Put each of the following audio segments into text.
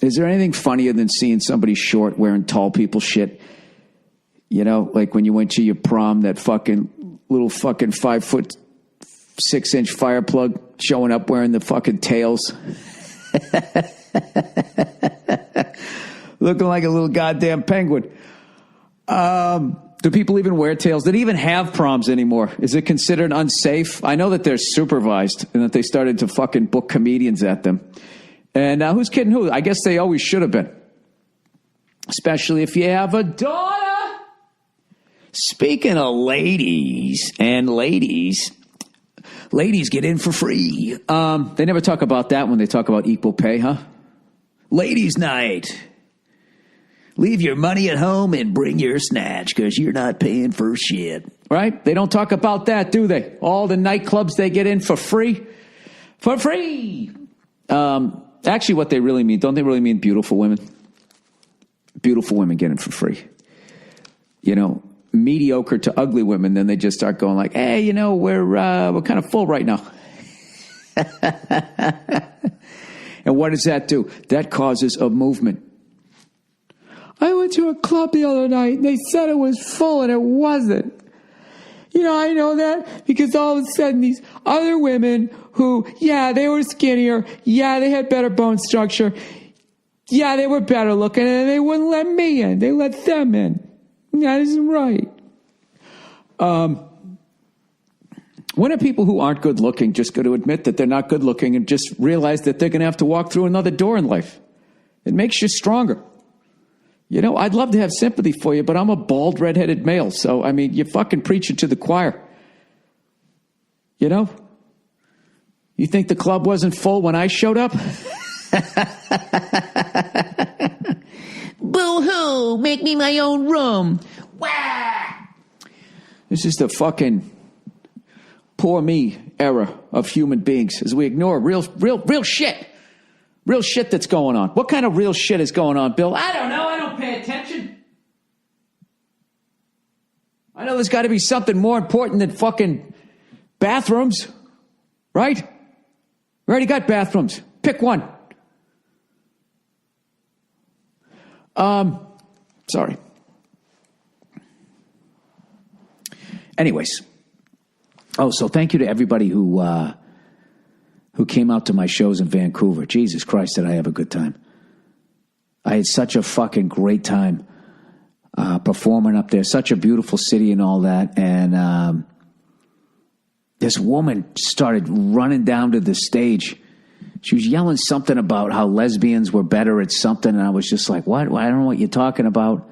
Is there anything funnier than seeing somebody short wearing tall people shit? You know, like when you went to your prom, that fucking little fucking 5'6" fire plug showing up wearing the fucking tails. Looking like a little goddamn penguin. Do people even wear tails? Do they even have proms anymore? Is it considered unsafe? I know that they're supervised and that they started to fucking book comedians at them. And now who's kidding who? I guess they always should have been. Especially if you have a daughter. Speaking of ladies and ladies get in for free. They never talk about that when they talk about equal pay, huh? Ladies' night. Leave your money at home and bring your snatch because you're not paying for shit. Right? They don't talk about that, do they? All the nightclubs they get in for free. For free. Actually, what they really mean, don't they really mean beautiful women? Beautiful women get in for free. You know, mediocre to ugly women, then they just start going like, hey, you know, we're kind of full right now. And what does that do? That causes a movement. I went to a club the other night, and they said it was full, and it wasn't. You know, I know that because all of a sudden these other women who, yeah, they were skinnier, yeah, they had better bone structure, yeah, they were better looking, and they wouldn't let me in. They let them in. That isn't right. When are people who aren't good looking just going to admit that they're not good looking and just realize that they're going to have to walk through another door in life? It makes you stronger. You know, I'd love to have sympathy for you, but I'm a bald, redheaded male. So, I mean, you're fucking preaching to the choir. You know? You think the club wasn't full when I showed up? Boo-hoo! Make me my own room. Wah! This is the fucking poor me era of human beings as we ignore real shit. Real shit that's going on. What kind of real shit is going on, Bill? I don't know. I don't pay attention. I know there's got to be something more important than fucking bathrooms, right? We already got bathrooms. Pick one. Sorry. Anyways. Oh, so thank you to everybody who came out to my shows in Vancouver. Jesus Christ, did I have a good time. I had such a fucking great time performing up there. Such a beautiful city and all that. And this woman started running down to the stage. She was yelling something about how lesbians were better at something. And I was just like, what? I don't know what you're talking about.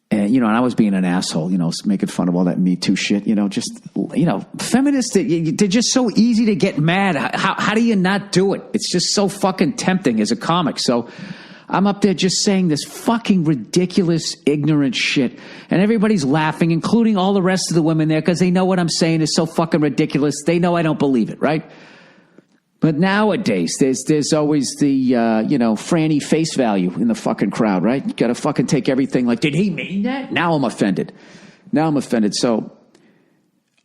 And, you know, and I was being an asshole, you know, making fun of all that Me Too shit, you know, just, you know, feminists, they're just so easy to get mad. How do you not do it? It's just so fucking tempting as a comic. So I'm up there just saying this fucking ridiculous, ignorant shit. And everybody's laughing, including all the rest of the women there, because they know what I'm saying is so fucking ridiculous. They know I don't believe it, right? But nowadays, there's always the, you know, Franny face value in the fucking crowd, right? You got to fucking take everything like, did he mean that? Now I'm offended. So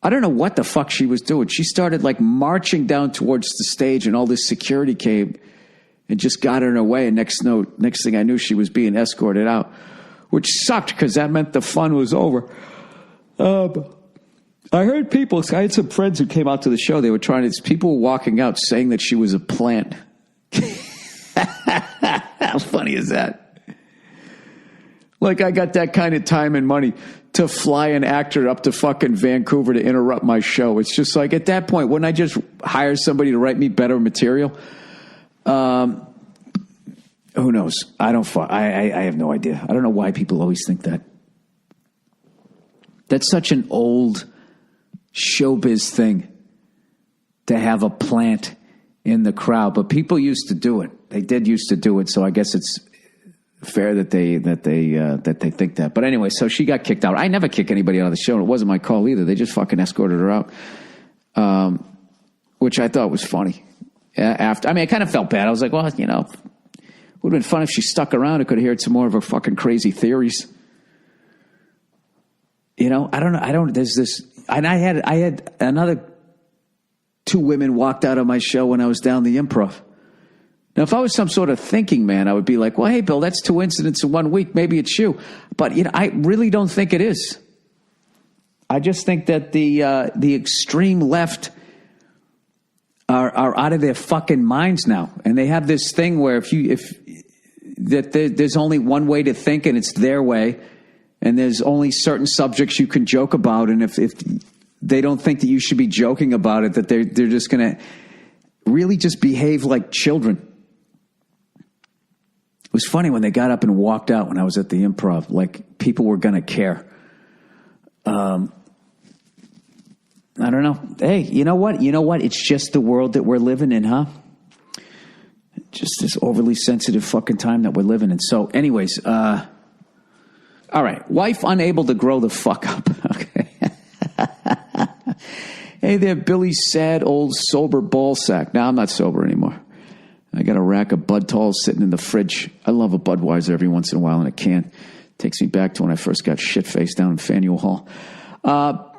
I don't know what the fuck she was doing. She started like marching down towards the stage and all this security came and just got in her way. And next thing I knew, she was being escorted out, which sucked because that meant the fun was over. I heard people, I had some friends who came out to the show. They were people were walking out saying that she was a plant. How funny is that? Like I got that kind of time and money to fly an actor up to fucking Vancouver to interrupt my show. It's just like at that point, wouldn't I just hire somebody to write me better material? Who knows? I have no idea. I don't know why people always think that. That's such an old showbiz thing to have a plant in the crowd, but people used to do it. They did used to do it, so I guess it's fair that they think that. But anyway, so she got kicked out. I never kick anybody out of the show. It wasn't my call either. They just fucking escorted her out, which I thought was funny. I kind of felt bad. I was like, well, you know, it would have been fun if she stuck around. I could have heard some more of her fucking crazy theories. You know, I don't know. There's this, and I had another two women walked out of my show when I was down the Improv. Now, if I was some sort of thinking man, I would be like, well, hey, Bill, that's 2 incidents in 1 week. Maybe it's you. But, I really don't think it is. I just think that the extreme left are out of their fucking minds now. And they have this thing where there's only one way to think and it's their way. And there's only certain subjects you can joke about. And if they don't think that you should be joking about it, that they're just going to really just behave like children. It was funny when they got up and walked out when I was at the Improv, like people were going to care. I don't know. Hey, you know what? It's just the world that we're living in, huh? Just this overly sensitive fucking time that we're living in. So anyways, all right. Wife unable to grow the fuck up. Okay. Hey there, Billy, sad old sober ball sack. Now I'm not sober anymore. I got a rack of Bud Talls sitting in the fridge. I love a Budweiser every once in a while in a can. Takes me back to when I first got shit-faced down in Faneuil Hall.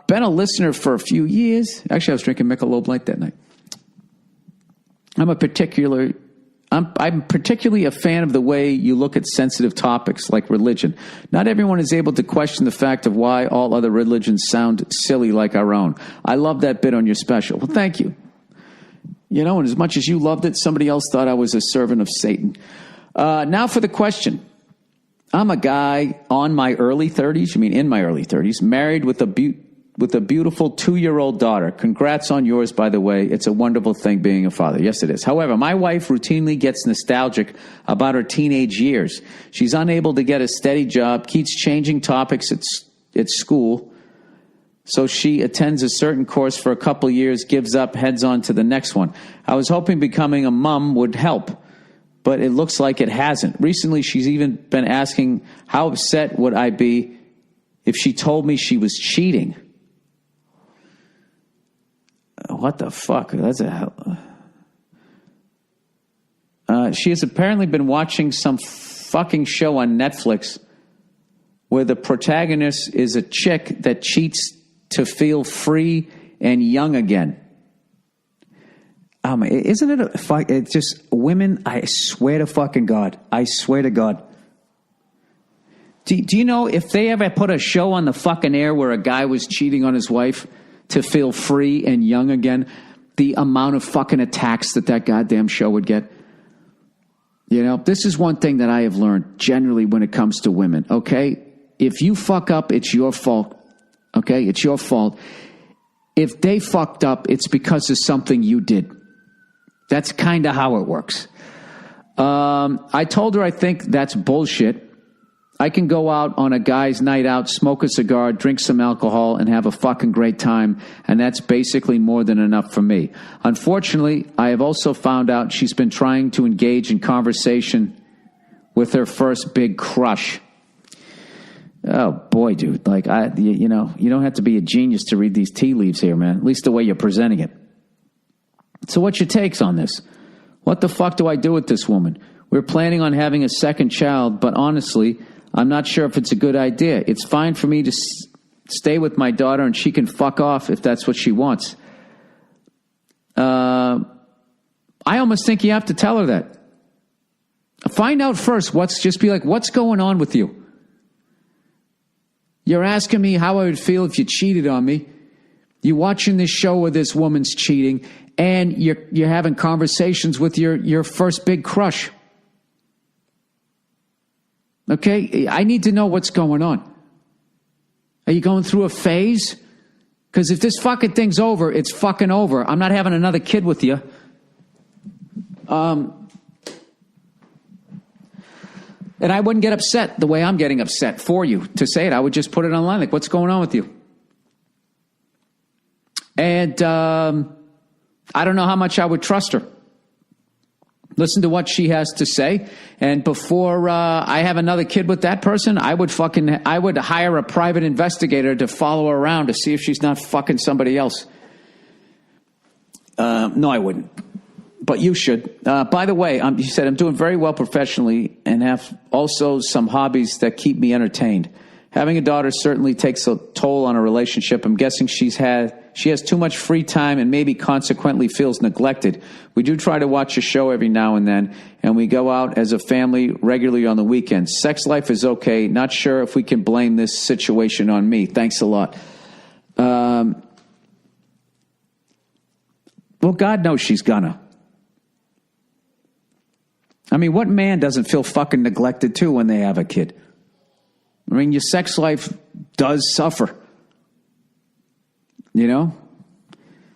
Been a listener for a few years. Actually, I was drinking Michelob Light that night. I'm particularly a fan of the way you look at sensitive topics like religion. Not everyone is able to question the fact of why all other religions sound silly like our own. I love that bit on your special. Well, thank you. And as much as you loved it, somebody else thought I was a servant of Satan. Now for the question. I'm a guy in my early 30s, married with a beautiful 2-year-old daughter. Congrats on yours, by the way. It's a wonderful thing being a father. Yes, it is. However, my wife routinely gets nostalgic about her teenage years. She's unable to get a steady job, keeps changing topics at school. So she attends a certain course for a couple years, gives up, heads on to the next one. I was hoping becoming a mom would help, but it looks like it hasn't. Recently, she's even been asking how upset would I be if she told me she was cheating. What the fuck? That's a hell. She has apparently been watching some fucking show on Netflix where the protagonist is a chick that cheats to feel free and young again. Isn't it it's just women? I swear to fucking God. I swear to God. Do you know if they ever put a show on the fucking air where a guy was cheating on his wife to feel free and young again, the amount of fucking attacks that goddamn show would get? This is one thing that I have learned generally when it comes to women, okay? If you fuck up, it's your fault. Okay, it's your fault. If they fucked up, it's because of something you did. That's kind of how it works. I told her I think that's bullshit. I can go out on a guy's night out, smoke a cigar, drink some alcohol, and have a fucking great time, and that's basically more than enough for me. Unfortunately, I have also found out she's been trying to engage in conversation with her first big crush. Oh, boy, dude. Like, you don't have to be a genius to read these tea leaves here, man. At least the way you're presenting it. So what's your takes on this? What the fuck do I do with this woman? We're planning on having a second child, but honestly, I'm not sure if it's a good idea. It's fine for me to stay with my daughter and she can fuck off if that's what she wants. I almost think you have to tell her that. Find out first. Just be like, what's going on with you? You're asking me how I would feel if you cheated on me. You're watching this show where this woman's cheating, and you're having conversations with your first big crush. Okay? I need to know what's going on. Are you going through a phase? Because if this fucking thing's over, it's fucking over. I'm not having another kid with you. And I wouldn't get upset the way I'm getting upset for you to say it. I would just put it online. Like, what's going on with you? And I don't know how much I would trust her. Listen to what she has to say. And before I have another kid with that person, I would hire a private investigator to follow her around to see if she's not fucking somebody else. No, I wouldn't. But you should. By the way, you said I'm doing very well professionally and have also some hobbies that keep me entertained. Having a daughter certainly takes a toll on a relationship. I'm guessing she's had she has too much free time and maybe consequently feels neglected. We do try to watch a show every now and then, and we go out as a family regularly on the weekends. Sex life is okay. Not sure if we can blame this situation on me. Thanks a lot. Well, God knows she's gonna. I mean, what man doesn't feel fucking neglected too when they have a kid? I mean, your sex life does suffer. You know?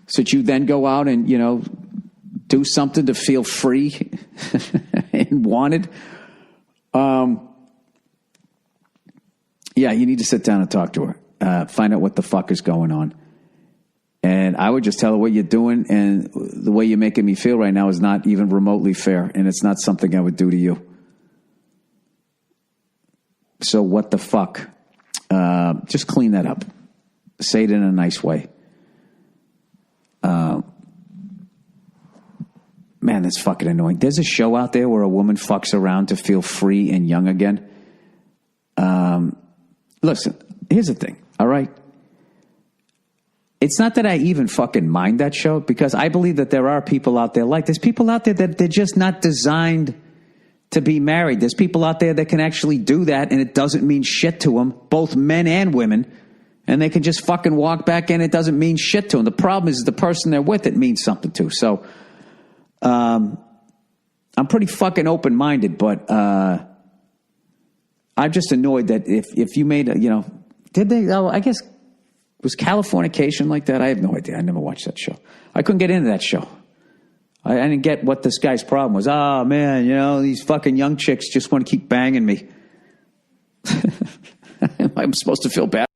So that you then go out and, you know, do something to feel free and wanted. Yeah, you need to sit down and talk to her. Find out what the fuck is going on. And I would just tell her what you're doing, and the way you're making me feel right now is not even remotely fair, and it's not something I would do to you. So what the fuck? Just clean that up. Say it in a nice way. Man, that's fucking annoying. There's a show out there where a woman fucks around to feel free and young again. Listen, here's the thing, all right? It's not that I even fucking mind that show, because I believe that there are people out there there's people out there that they're just not designed to be married. There's people out there that can actually do that, and it doesn't mean shit to them, both men and women, and they can just fucking walk back in. It doesn't mean shit to them. The problem is the person they're with, it means something to. So I'm pretty fucking open-minded, but I'm just annoyed that if you made a, you know, did they, oh, I guess, was Californication like that? I have no idea. I never watched that show. I couldn't get into that show. I didn't get what this guy's problem was. Oh, man, you know, these fucking young chicks just want to keep banging me. I'm supposed to feel bad